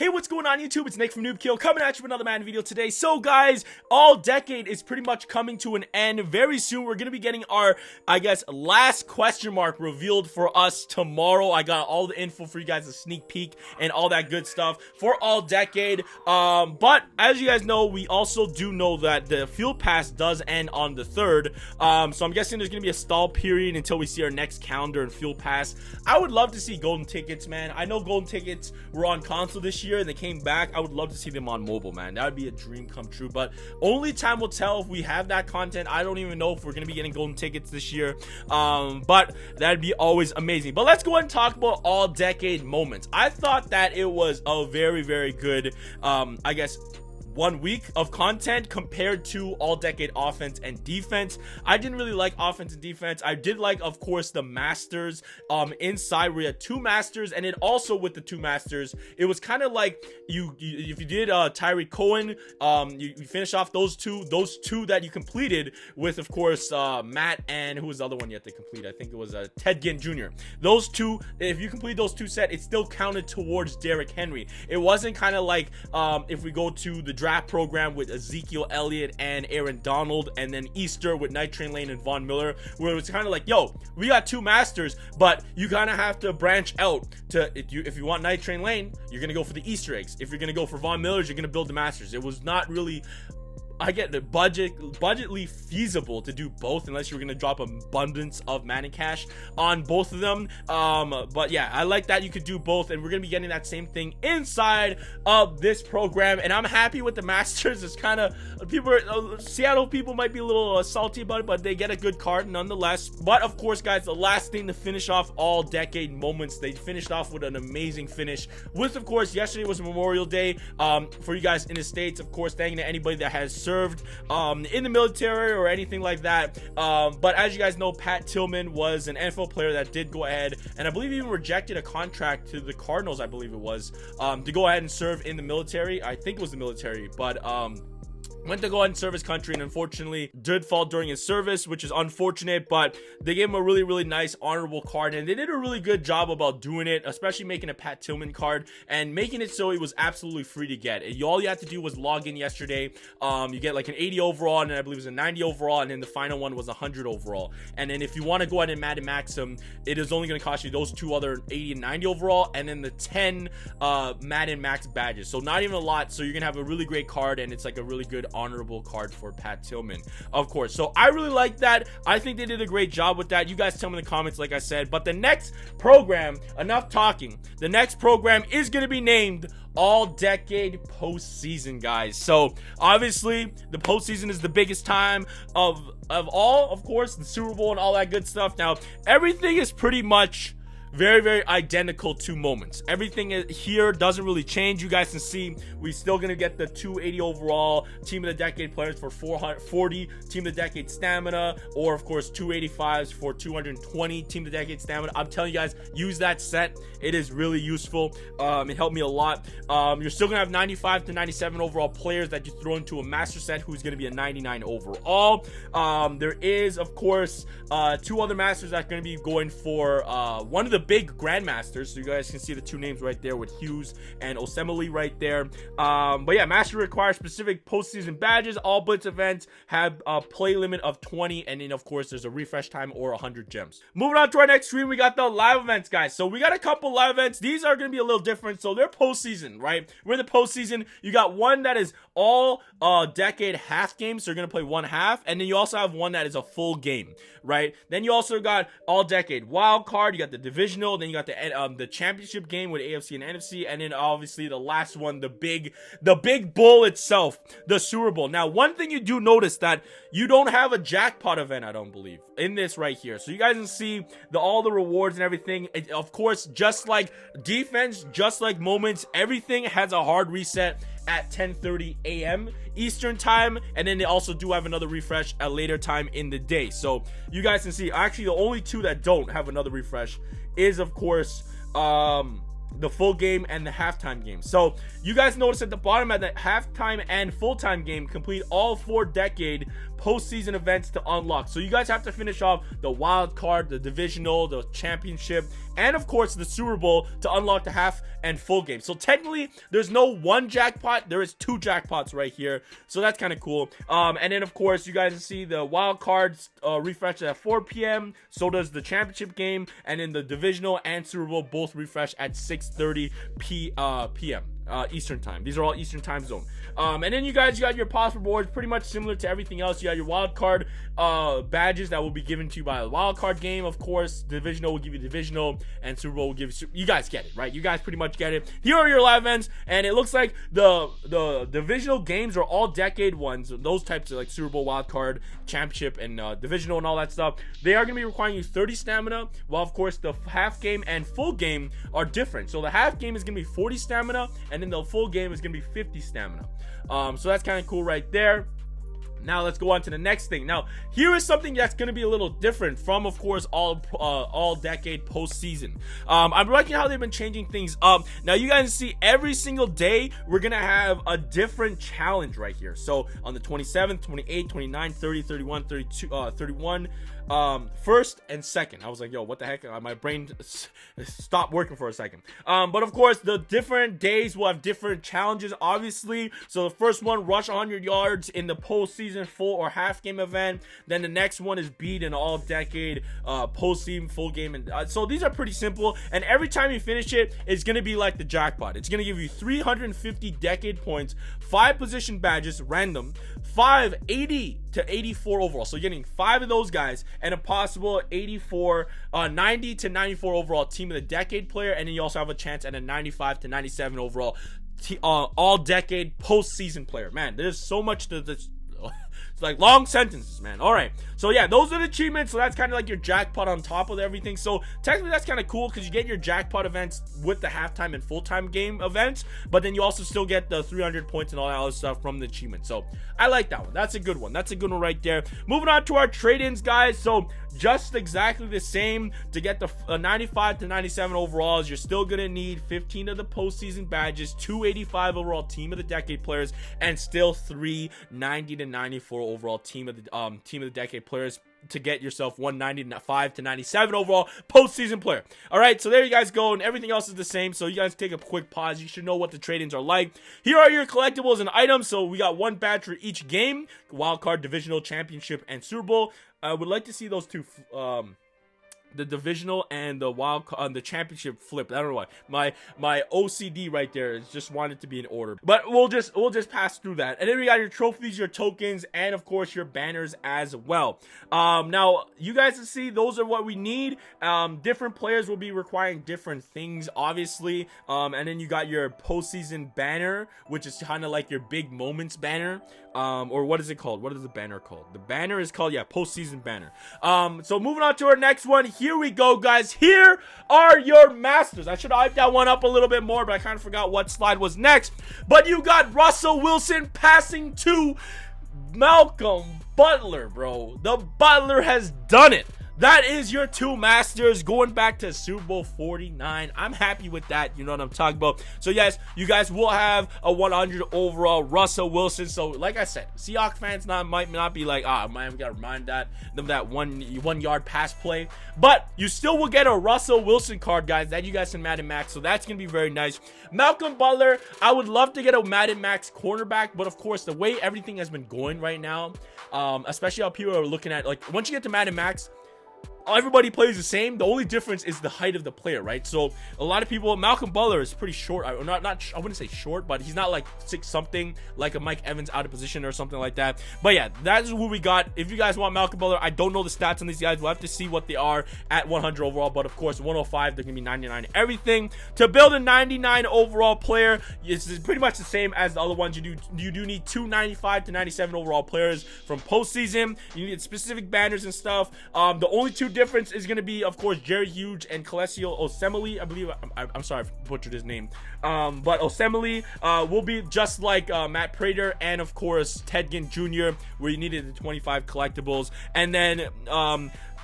Hey, what's going on YouTube? It's Nick from Noobkill coming at you with another Madden video today. So guys, all decade is pretty much coming to an end. Very soon we're going to be getting our, I guess, last question mark revealed for us tomorrow. I got all the info for you guys, a sneak peek and all that good stuff for all decade. But as you guys know, we also do know that the field pass does end on the 3rd. So I'm guessing there's going to be a stall period until we see our next calendar and field pass. I would love to see golden tickets, man. I know golden tickets were on console this year and they came back. I would love to see them on mobile, man. That would be a dream come true, but only time will tell if we have that content. I don't even know if we're gonna be getting golden tickets this year, but that'd be always amazing. But let's go ahead and talk about all decade moments. I thought that it was a very good I guess 1 week of content compared to all decade offense and defense. I didn't really like offense and defense. I did like, of course, the masters. Inside we had 2 masters, and then also with the 2 masters, it was kind of like if you did Tyreek Cohen, you finish off those two that you completed with, of course, Matt, and who was the other one you had to complete? I think it was Ted Ginn Jr. Those two, if you complete those 2 sets, it still counted towards Derrick Henry. It wasn't kind of like if we go to the draft program with Ezekiel Elliott and Aaron Donald, and then Easter with Night Train Lane and Von Miller, where it was kind of like, yo, we got 2 masters, but you kind of have to branch out to, if you want Night Train Lane, you're gonna go for the Easter eggs. If you're gonna go for Von Millers, you're gonna build the masters. It was not really, I get the budgetly feasible to do both unless you're gonna drop abundance of Madden cash on both of them. But yeah, I like that you could do both, and we're gonna be getting that same thing inside of this program, and I'm happy with the masters. It's kind of Seattle people might be a little salty about it, but they get a good card nonetheless. But of course, guys, the last thing to finish off all decade moments, they finished off with an amazing finish with, of course, yesterday was Memorial Day for you guys in the States. Of course, thanking to anybody that has served in the military or anything like that. But as you guys know, Pat Tillman was an NFL player that did go ahead and I believe even rejected a contract to the Cardinals, I believe it was, to go ahead and serve in the military. I think it was the military, but went to go ahead and serve his country, and unfortunately did fall during his service, which is unfortunate, but they gave him a really nice honorable card, and they did a really good job about doing it, especially making a Pat Tillman card and making it so it was absolutely free to get. All you had to do was log in yesterday. You get like an 80 overall, and I believe it was a 90 overall, and then the final one was 100 overall. And then if you want to go ahead and Madden Max them, it is only going to cost you those 2 other 80 and 90 overall, and then the 10 Madden Max badges. So not even a lot, so you're going to have a really great card, and it's like a really good honorable card for Pat Tillman, of course. So I really like that. I think they did a great job with that. You guys tell me in the comments, like I said. But the next program, enough talking, the next program is going to be named All Decade Postseason, guys. So obviously the postseason is the biggest time of all, of course, the Super Bowl and all that good stuff. Now everything is pretty much very identical to moments. Everything here doesn't really change. You guys can see we're still gonna get the 280 overall team of the decade players for 440 team of the decade stamina, or of course 285s for 220 team of the decade stamina. I'm telling you guys, use that set. It is really useful. It helped me a lot. You're still gonna have 95 to 97 overall players that you throw into a master set who's gonna be a 99 overall. There is, of course, 2 other masters that are gonna be going for one of the big Grandmasters, so you guys can see the 2 names right there with Hughes and Osemele right there. But yeah, master requires specific postseason badges. All blitz events have a play limit of 20, and then of course there's a refresh time or 100 gems. Moving on to our next screen, we got the live events, guys. So we got a couple live events. These are going to be a little different, so they're postseason, right? We're in the postseason. You got one that is all decade half games, so you're going to play 1 half, and then you also have one that is a full game, right? Then you also got all decade wild card. You got the divisional, then you got the championship game with AFC and NFC, and then obviously the last one, the big bull itself, the Super Bowl. Now, one thing you do notice that you don't have a jackpot event, I don't believe, in this right here. So you guys can see all the rewards and everything. Of course, just like defense, just like moments, everything has a hard reset at 10:30 a.m. Eastern time, and then they also do have another refresh at later time in the day. So you guys can see, actually the only 2 that don't have another refresh is, of course, the full game, and the halftime game. So you guys notice at the bottom at the halftime and full-time game, complete all 4 decade postseason events to unlock. So you guys have to finish off the wild card, the divisional, the championship, and of course the Super Bowl to unlock the half and full game. So technically there's no 1 jackpot, there is 2 jackpots right here, so that's kind of cool. And then of course you guys see the wild cards refresh at 4 p.m. so does the championship game, and then the divisional and Super Bowl both refresh at 6:30 p.m. Eastern time. These are all Eastern time zone. And then you got your pause rewards, pretty much similar to everything else. You got your wild card badges that will be given to you by a wild card game. Of course, divisional will give you divisional, and Super Bowl will give you. You guys get it, right? You guys pretty much get it. Here are your live events, and it looks like the divisional games are all decade ones. Those types of like Super Bowl, wild card, championship, and divisional and all that stuff. They are going to be requiring you 30 stamina, while of course the half game and full game are different. So the half game is going to be 40 stamina, and then the full game is going to be 50 stamina. So that's kind of cool right there. Now let's go on to the next thing. Now here is something that's going to be a little different from, of course, all decade postseason. I'm liking how they've been changing things up. Now you guys see every single day we're going to have a different challenge right here. So on the 27th, 28th, 29th, 30th, 31, 32, 31, first and second. I was like, yo, what the heck? My brain stopped working for a second. But of course the different days will have different challenges, obviously. So the first one, rush 100 yards in the postseason full or half game event. Then the next one is beat an all decade postseason full game. And so these are pretty simple, and every time you finish it, it's going to be like the jackpot. It's going to give you 350 decade points, 5 position badges random, 5 80 to 84 overall. So you're getting 5 of those guys, and a possible 90 to 94 overall team of the decade player. And then you also have a chance at a 95 to 97 overall all decade postseason player. Man, there's so much to this. It's like long sentences, man. All right, so yeah, those are the achievements. So that's kind of like your jackpot on top of everything. So technically that's kind of cool because you get your jackpot events with the halftime and full-time game events, but then you also still get the 300 points and all that other stuff from the achievement. So I like that one. That's a good one. That's a good one right there. Moving on to our trade-ins, guys. So just exactly the same. To get the 95 to 97 overalls, you're still gonna need 15 of the postseason badges, 285 overall team of the decade players, and still 3 90 to 94 overall team of the decade players to get yourself 195 to 97 overall postseason player. All right, so there you guys go, and everything else is the same. So you guys take a quick pause. You should know what the trade-ins are like. Here are your collectibles and items. So we got 1 badge for each game: wild card, divisional, championship, and Super Bowl. I would like to see those two, the divisional and the the championship flip. I don't know why my OCD right there is just wanted to be in order, but we'll just pass through that. And then we got your trophies, your tokens, and of course your banners as well. Now you guys can see those are what we need. Different players will be requiring different things, obviously. And then you got your postseason banner, which is kind of like your big moments banner. Or what is it called? What is the banner called? The banner is called, yeah, postseason banner. So moving on to our next one. Here we go, guys. Here are your masters. I should have hyped that one up a little bit more, but I kind of forgot what slide was next. But you got Russell Wilson passing to Malcolm Butler, bro. The Butler has done it. That is your 2 masters going back to Super Bowl 49. I'm happy with that. You know what I'm talking about. So yes, you guys will have a 100 overall Russell Wilson. So like I said, Seahawks fans might not be like, man, we gotta remind them that one yard pass play. But you still will get a Russell Wilson card, guys, that you guys can Madden Max. So that's gonna be very nice. Malcolm Butler, I would love to get a Madden Max cornerback, but of course the way everything has been going right now, especially how people are looking at, like, once you get to Madden Max, everybody plays the same. The only difference is the height of the player, right? So a lot of people, Malcolm Butler is pretty short. I wouldn't say short, but he's not like 6 something like a Mike Evans out of position or something like that. But yeah, that is what we got. If you guys want Malcolm Butler, I don't know the stats on these guys. We'll have to see what they are at 100 overall. But of course, 105, they're gonna be 99 everything. To build a 99 overall player, it's pretty much the same as the other ones. You do need 2 95 to 97 overall players from postseason. You need specific banners and stuff. The only 2 difference is going to be, of course, Jerry Hughes and Collectibles Osemele. I believe, I'm sorry if I butchered his name. But Osemele will be just like Matt Prater and, of course, Ted Ginn Jr., where you needed the 25 collectibles. And then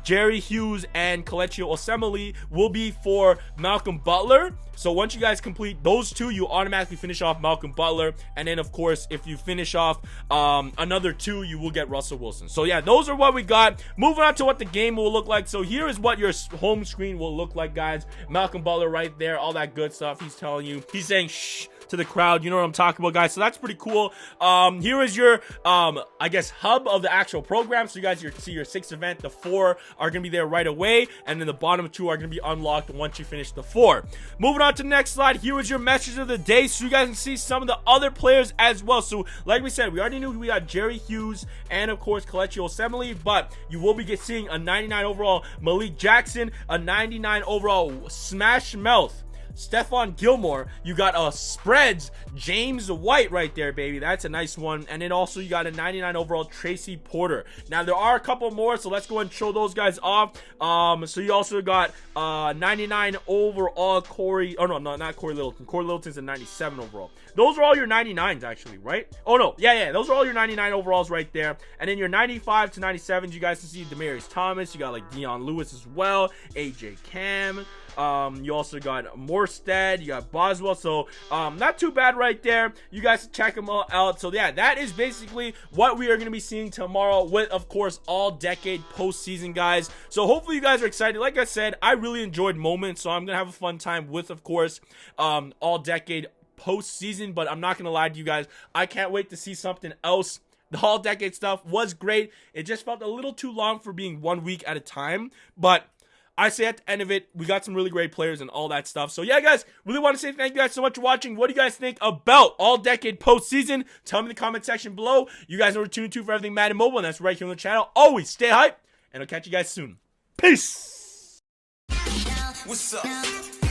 Jerry Hughes and Collectibles Assembly will be for Malcolm Butler. So once you guys complete those two, you automatically finish off Malcolm Butler, and then of course if you finish off another two, you will get Russell Wilson. So yeah, those are what we got. Moving on to what the game will look like. So here is what your home screen will look like, guys. Malcolm Butler right there, all that good stuff. He's telling you, he's saying shh to the crowd, you know what I'm talking about, guys. So that's pretty cool. Here is your I guess hub of the actual program. So you guys see your 6th event. The 4 are gonna be there right away, and then the bottom 2 are gonna be unlocked once you finish the 4. Moving on to the next slide, here is your message of the day, so you guys can see some of the other players as well. So like we said, we already knew we got Jerry Hughes and of course Collectibles Assembly, but you will be seeing a 99 overall Malik Jackson, a 99 overall Smash Mouth Stephon Gilmore. You got a spreads James White right there, baby. That's a nice one. And then also you got a 99 overall Tracy Porter. Now there are a couple more, so let's go ahead and show those guys off. So you also got 99 overall Corey, oh no, not Corey Littleton. Corey Littleton's a 97 overall. Those are all your 99s actually, right? Oh no, yeah, those are all your 99 overalls right there. And then your 95 to 97s, you guys can see Demaryius Thomas. You got like Dion Lewis as well, AJ Cam. You also got Morstead, you got Boswell, so not too bad right there. You guys check them all out. So yeah, that is basically what we are going to be seeing tomorrow with, of course, all decade postseason, guys. So hopefully you guys are excited. Like I said, I really enjoyed moments, so I'm gonna have a fun time with, of course, all decade postseason. But I'm not gonna lie to you guys, I can't wait to see something else. The all decade stuff was great. It just felt a little too long for being 1 week at a time, but I say at the end of it, we got some really great players and all that stuff. So yeah, guys, really want to say thank you guys so much for watching. What do you guys think about all decade postseason? Tell me in the comment section below. You guys know what tuned to for everything Madden Mobile, and that's right here on the channel. Always stay hype, and I'll catch you guys soon. Peace. What's up?